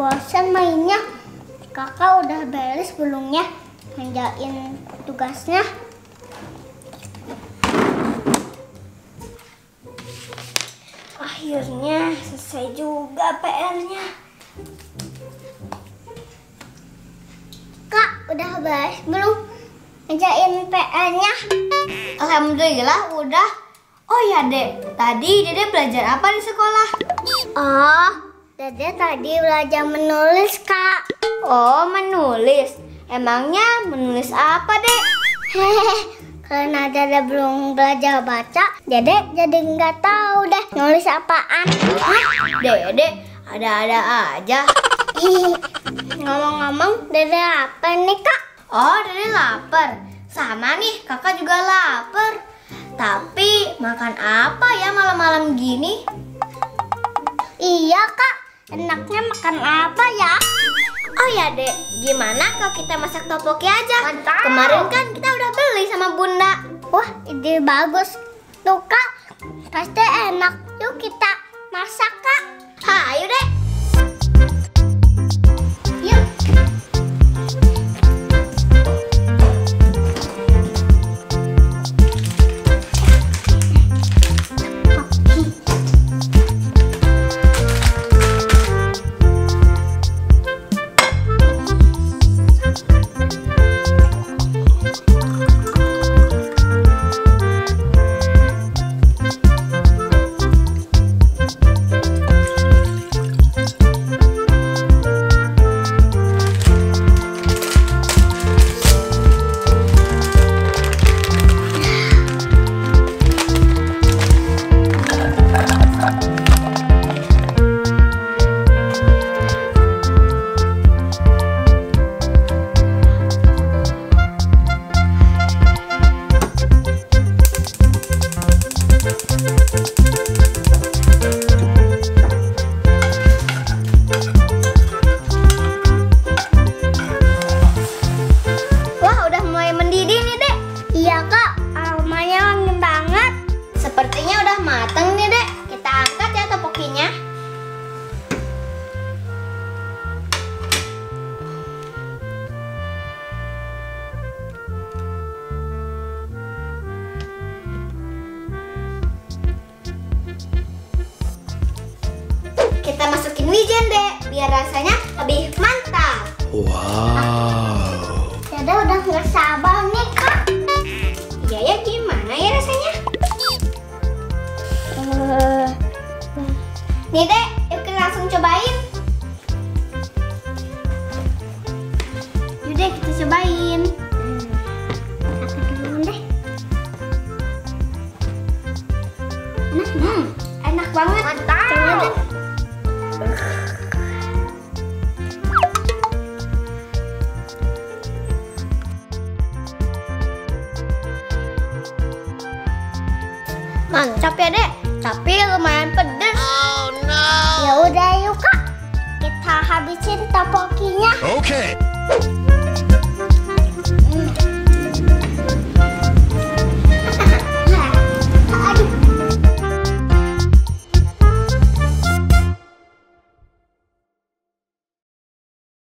bosan mainnya. Kakak udah beres belum ya ngerjain tugasnya? Akhirnya selesai juga PR-nya. Kak, udah beres belum ngerjain PR-nya? Alhamdulillah udah. Oh ya Dek, tadi Dede belajar apa di sekolah? Oh, Dede tadi belajar menulis, Kak. Oh, menulis. Emangnya menulis apa, Dek? Hehehe, karena Dede belum belajar baca, Dede jadi nggak tahu deh nulis apaan. Hah? Dede, ada-ada aja. Ngomong-ngomong, Dede apa nih, Kak? Oh, Dede lapar. Sama nih, kakak juga lapar. Tapi makan apa ya malam-malam gini? Iya, Kak. Enaknya makan apa ya? Oh ya Dek, gimana kalau kita masak topoki aja? Mantap. Kemarin kan kita udah beli sama Bunda. Wah, ide bagus. Tuh, Kak. Pasti enak. Yuk kita masak, Kak. Ayo Dek. Yuk. Sepertinya udah mateng nih Dek. Kita angkat ya topokinya. Kita masukin wijen Dek, biar rasanya lebih mantap. Wow. Dede udah nggak sabar nih, Kak. Iya ya, gimana ya rasanya? Nih Dek, yuk kita langsung cobain. Yuk deh, kita cobain. Aku dulu deh. Enak banget. Mantap. Coba deh. Mantap ya Dek, tapi lumayan pedes. Oh no. Ya udah yuk Kak, kita habisin topokinya. Okay.